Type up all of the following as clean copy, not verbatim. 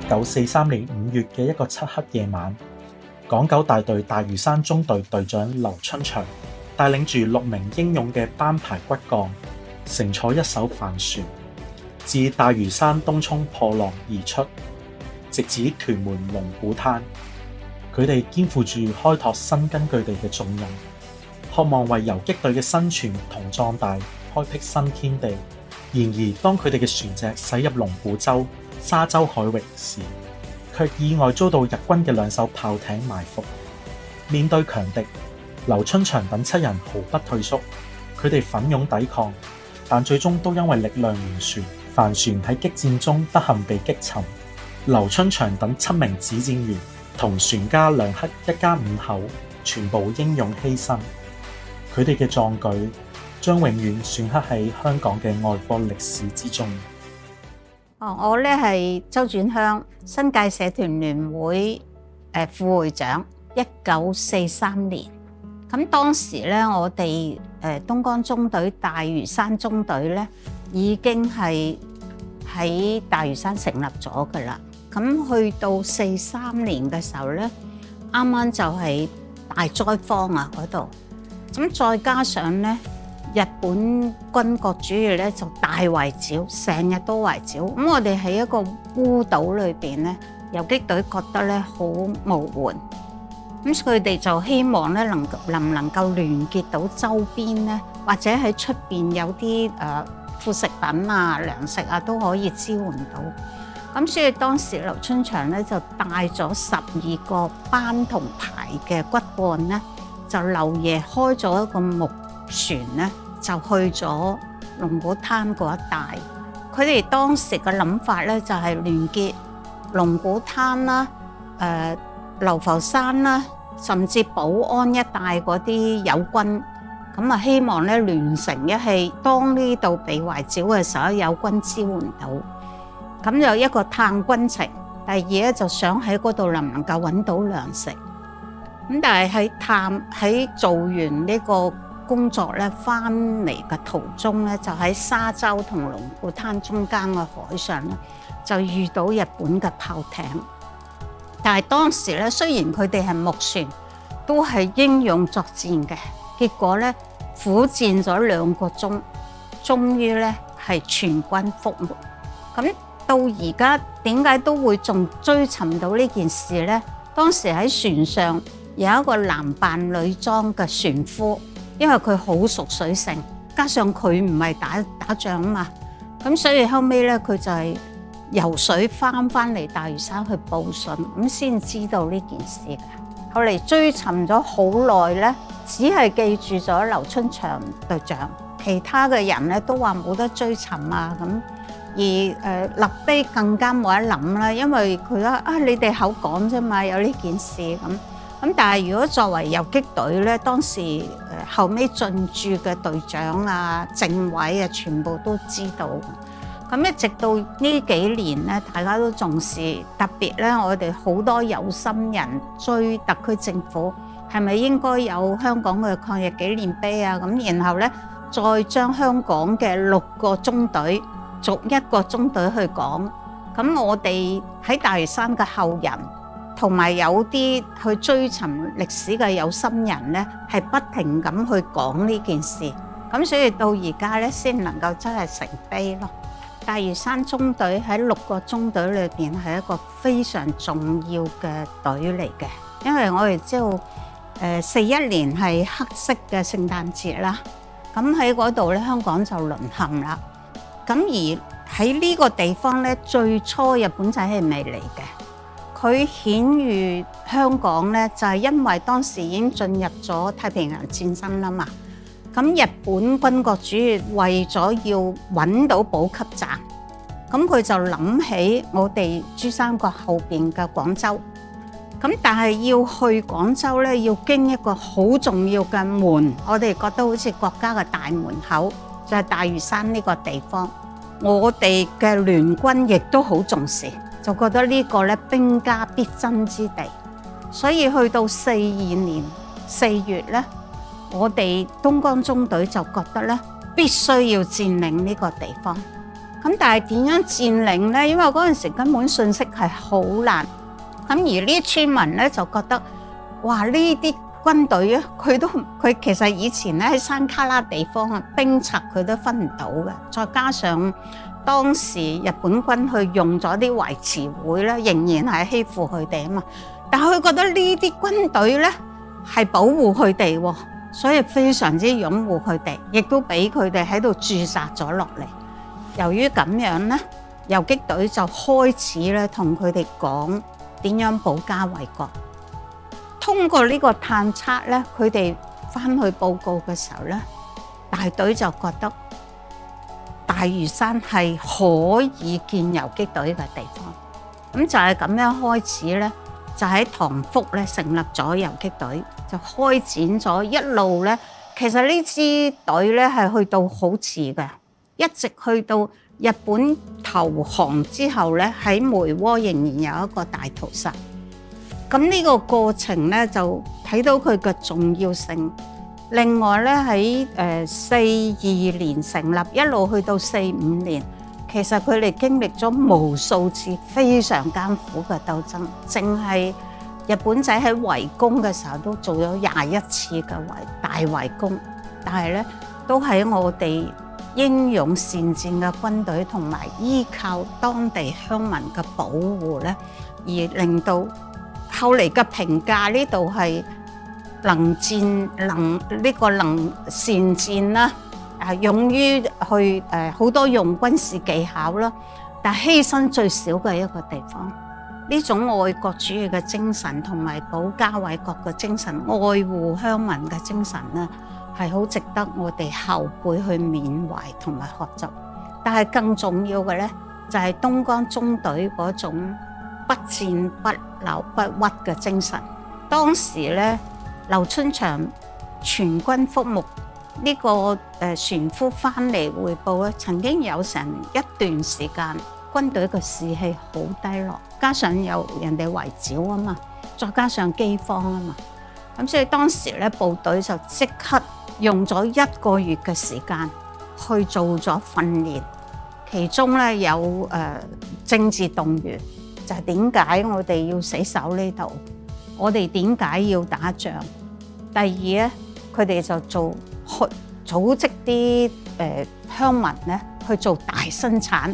1943年5月嘅一個漆黑夜晚，港九大隊大嶼山中隊隊長劉春祥帶領住6名英勇嘅班排骨幹，乘坐一艘帆船，自大嶼山東涌破浪而出，直指屯門龍鼓灘。佢哋肩負住開拓新根據地嘅重任，渴望為游擊隊嘅生存同壯大開闢新天地。然而，當佢哋嘅船隻駛入龍鼓洲、沙洲海域時，卻意外遭到日軍嘅2艘炮艇埋伏。面對強敵，劉春祥等7人毫不退縮，佢哋奮勇抵抗，但最終都因為力量懸殊，帆船喺激戰中不幸被擊沉。劉春祥等7名指戰員同船家梁克一家5口全部英勇犧牲，佢哋嘅壯舉將永遠銘刻喺香港嘅愛國歷史之中。我咧係周轉香，新界社團聯會副會長。1943年，咁當時咧，我哋東江中隊大嶼山中隊咧已經係喺大嶼山成立咗噶啦。咁去到43年嘅時候咧，啱啱就係大災荒啊嗰度，咁再加上咧日本軍國主義咧就大圍剿，成日都圍剿。咁我哋喺一個孤島裏邊咧，游擊隊覺得咧好無援，咁佢哋就希望咧能唔能夠聯結到周邊咧，或者喺出邊有啲副食品啊、糧食啊都可以支援到。咁所以當時劉春祥咧就帶咗12個班同排嘅骨幹咧，就漏夜開咗一個木船咧，就去咗龍鼓灘嗰一帶。佢哋當時嘅諗法咧就係聯結龍鼓灘啦、流浮山啦，甚至寶安一帶嗰啲友軍，咁啊希望咧聯成一氣，當呢度被圍剿嘅時候，友軍支援到。咁就一個探軍情，第二咧就想喺嗰度能唔能夠揾到糧食。咁但係喺做完呢個工作咧，翻嚟嘅途中咧，就喺沙洲同龍鼓灘中間嘅海上咧，就遇到日本嘅炮艇。但係當時咧，雖然佢哋係木船，都係英勇作戰嘅。結果咧，苦戰咗2個鐘，終於咧係全軍覆沒。咁到而家點解都會仲追尋到呢件事呢？當時喺船上有一個男扮女裝嘅船夫，因為佢好熟水性，加上佢唔係打仗啊嘛，咁所以後尾咧佢就係游水翻嚟大嶼山去報信，咁先知道呢件事嘅。後嚟追尋咗好耐咧，只係記住咗劉春祥隊長，其他嘅人咧都話冇得追尋啊咁。而立碑更加冇得諗啦，因為佢話你哋口講啫嘛，有呢件事咁。但係如果作為游擊隊咧，當時後尾進駐嘅隊長啊、政委啊，全部都知道。咁一直到呢幾年咧，大家都重視，特別咧，我哋好多有心人追特區政府，係咪應該有香港嘅抗日紀念碑啊？咁然後咧，再將香港嘅6個中隊，逐一個中隊去講。咁我哋喺大嶼山嘅後人，同埋有啲去追尋歷史嘅有心人咧，係不停咁去講呢件事。咁所以到而家咧，先能夠真係成碑咯。大嶼山中隊喺6個中隊裏邊係一個非常重要嘅隊嚟嘅，因為我哋知道41年係黑色嘅聖誕節啦，咁喺嗰度咧，香港就淪陷啦。咁而喺呢個地方咧，最初日本仔係未嚟嘅，佢顯喻香港咧就係因為當時已經進入咗太平洋戰爭啦嘛。咁日本軍國主義為咗要揾到補給站，咁佢就諗起我哋珠三角後邊嘅廣州。咁但係要去廣州咧，要經一個好重要嘅門，我哋覺得好似國家嘅大門口，就係大嶼山呢個地方。我哋嘅聯軍亦都好重視，就覺得呢個咧兵家必爭之地。所以去到42年4月咧，我哋東江中隊就覺得咧必須要佔領呢個地方。咁但係點樣佔領呢？因為嗰陣時根本信息係好難。咁而呢啲村民咧就覺得，哇！呢啲軍隊啊，佢其實以前咧喺山卡拉地方啊，兵賊佢都分唔到嘅。再加上當時日本軍去用咗啲維持會咧，仍然係欺負佢哋啊嘛。但係佢覺得呢啲軍隊咧係保護佢哋喎，所以非常之擁護佢哋，亦都俾佢哋喺度駐紮咗落嚟。由於咁樣咧，游擊隊就開始咧同佢哋講點樣保家衛國。通過呢個探測咧，佢哋翻去報告嘅時候咧，大隊就覺得大嶼山係可以建游擊隊嘅地方。咁就係咁樣開始咧，就喺塘福咧成立咗游擊隊，就開展咗一路咧。其實呢支隊咧係去到好遲嘅，一直去到日本投降之後咧，喺梅窩仍然有一個大屠殺。咁呢個過程咧就睇到佢嘅重要性。另外咧喺42年成立，一路去到45年，其實佢哋經歷咗無數次非常艱苦嘅鬥爭。淨係日本仔喺圍攻嘅時候都做咗21次嘅大圍攻，但係咧都喺我哋英勇善戰嘅軍隊同埋依靠當地鄉民嘅保護咧，而令到後嚟嘅評價呢度係能善戰啦，勇於去好多用軍事技巧啦，但犧牲最少嘅一個地方。呢種愛國主義嘅精神同埋保家衛國嘅精神、愛護鄉民嘅精神咧，係好值得我哋後輩去緬懷同埋學習。但係更重要嘅咧，就係東江中隊嗰種不戰不留不屈嘅精神。當時咧，劉春祥全軍覆沒呢個船夫翻嚟匯報咧，曾經有成一段時間軍隊嘅士氣好低落，加上有人哋圍剿啊嘛，再加上饑荒啊嘛，咁所以當時咧部隊就即刻用咗1個月嘅時間去做咗訓練，其中咧有政治動員，就係點解我哋要死守呢度，我哋點解要打仗。第二咧，佢哋就組織啲鄉民咧去做大生產。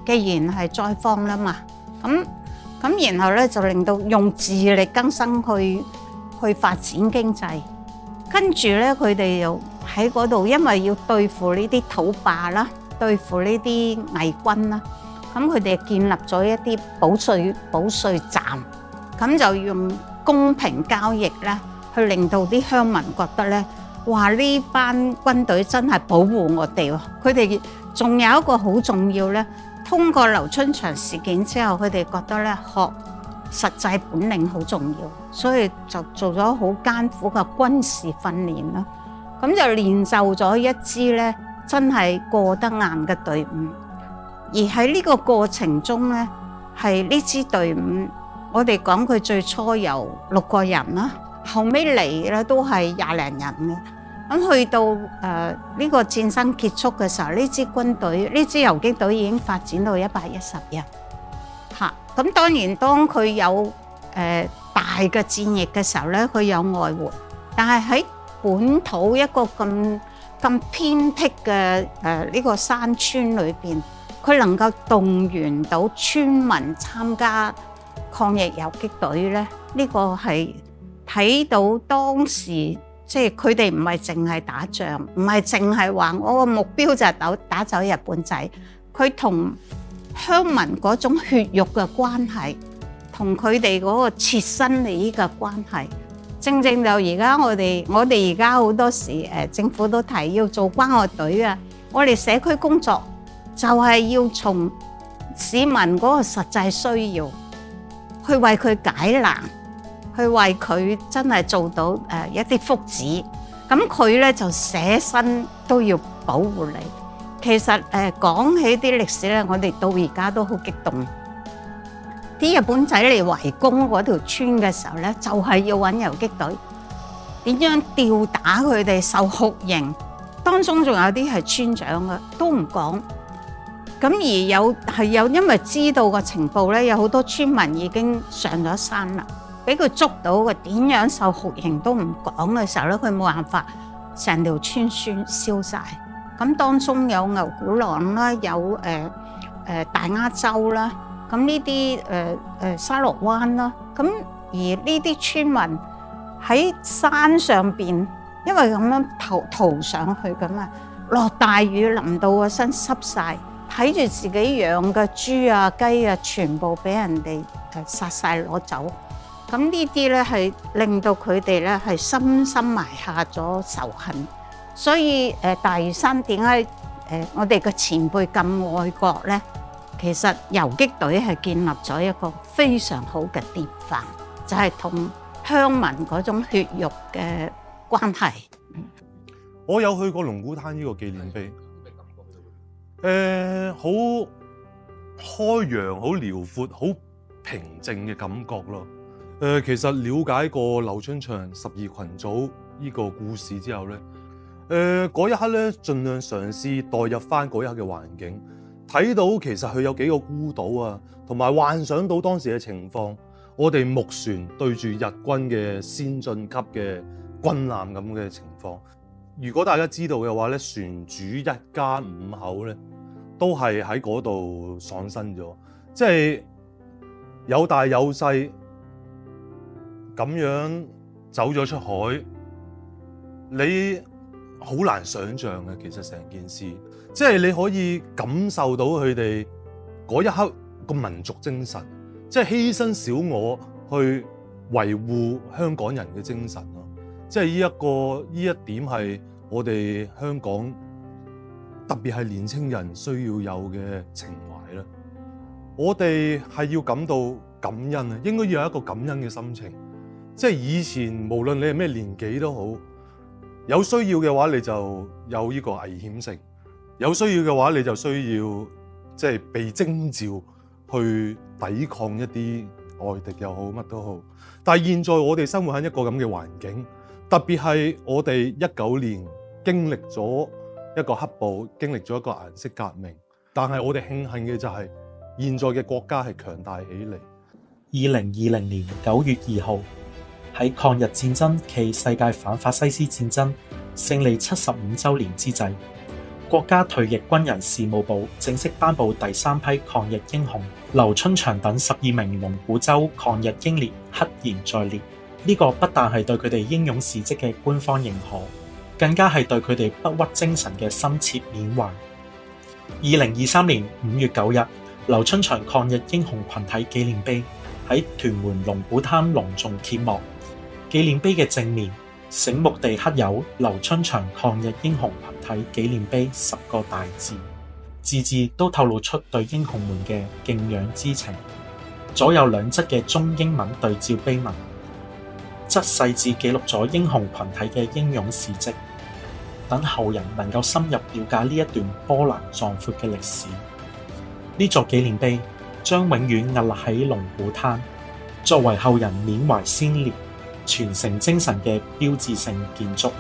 既然係災荒啦嘛，咁然後咧就令到用自力更生去發展經濟。跟住咧，佢哋又喺嗰度，因為要對付呢啲土霸啦，對付呢啲偽軍啦，咁佢哋建立咗一啲保稅站，咁就用公平交易咧，去令到啲鄉民覺得咧，哇！呢班軍隊真係保護我哋喎。佢哋仲有一個好重要咧。通過劉春祥事件之後，佢哋覺得咧學實際本領好重要，所以就做咗好艱苦嘅軍事訓練啦。咁就練就咗一支咧真係過得硬嘅隊伍。而喺呢個過程中咧，係呢支隊伍，我哋講佢最初由6個人啦，後尾嚟咧都係20零人嘅。咁去到呢個戰爭結束嘅時候，呢支軍隊、呢支游擊隊已經發展到110人嚇。咁當然當佢有大嘅戰役嘅時候咧，佢有外援，但係喺本土一個咁偏僻嘅呢個山村裏邊，佢能夠動員到村民參加抗疫游擊隊咧，呢個係睇到當時。即係佢哋唔係淨係打仗，唔係淨係話我個目標就係打走日本仔。佢同鄉民嗰種血肉嘅關係，同佢哋嗰個切身利益嘅關係，正就而家我哋而家好多時政府都提要做關愛隊啊。我哋社區工作就係要從市民嗰個實際需要去為佢解難。去為佢真係做到一啲福祉，咁佢咧就捨身都要保護你。其實講起啲歷史咧，我哋到而家都好激動。啲日本仔嚟圍攻嗰條村嘅時候咧，就係要揾游擊隊，點樣吊打佢哋受酷刑，當中仲有啲係村長嘅，都唔講。咁而因為知道個情報咧，有好多村民已經上咗山啦，俾佢捉到佢點樣受酷刑都唔講嘅時候咧，佢冇辦法，成條村燒晒。咁當中有牛古朗啦，有大鴉洲啦，咁呢啲沙螺灣啦，咁而呢啲村民喺山上邊，因為咁樣逃上去咁啊，落大雨淋到個身濕晒，睇住自己養嘅豬啊雞啊，全部俾人哋殺晒攞走。咁呢啲咧係令到佢哋咧係深深埋下咗仇恨。所以大嶼山點解我哋嘅前輩咁愛國咧？其實游擊隊係建立咗一個非常好嘅典範，就係同鄉民嗰種血肉嘅關係。我有去過龍鼓灘呢個紀念碑，好開揚、好遼闊、好平靜嘅感覺咯。其實了解過劉春祥12群組呢個故事之後咧，嗰一刻咧，盡量嘗試代入翻嗰一刻嘅環境，睇到其實佢有幾個孤島啊，同埋幻想到當時嘅情況。我哋木船對住日軍嘅先進級嘅軍艦咁嘅情況。如果大家知道嘅話咧，船主一家5口咧都係喺嗰度喪生咗，即係有大有細咁樣走咗出海，你好難想像嘅。其實成件事，即係你可以感受到佢哋嗰一刻個民族精神，即係犧牲小我去維護香港人嘅精神咯。即係呢一點係我哋香港特別係年青人需要有嘅情懷啦。我哋係要感到感恩啊，應該要有一個感恩嘅心情。即係以前無論你係咩年紀都好，有需要嘅話你就有呢個危險性，有需要嘅話你就需要即係被徵召去抵抗一啲外敵又好乜都好。但係現在我哋生活喺一個咁嘅環境，特別係我哋19年經歷咗一個黑暴，經歷咗一個顏色革命，但係我哋慶幸嘅就係現在嘅國家係強大起嚟。2020年9月2號，喺抗日戰爭暨世界反法西斯戰爭勝利75週年之際，國家退役軍人事務部正式頒布第3批抗日英雄劉春祥等12名龍鼓洲抗日英烈赫然在列。呢個不但係對佢哋英勇事蹟嘅官方認可，更加係對佢哋不屈精神嘅深切緬懷。2023年5月9日，劉春祥抗日英雄群體紀念碑喺屯門龍鼓灘隆重揭幕。紀念碑嘅正面醒目地刻有劉春祥抗日英雄群體紀念碑10個大字，字字都透露出對英雄們嘅敬仰之情。左右兩側嘅中英文對照碑文，則細緻記錄咗英雄群體嘅英勇事蹟，等後人能夠深入了解呢一段波瀾壯闊嘅歷史。呢座紀念碑將永遠屹立喺龍鼓灘，作為後人緬懷先烈、傳承精神嘅標誌性建築。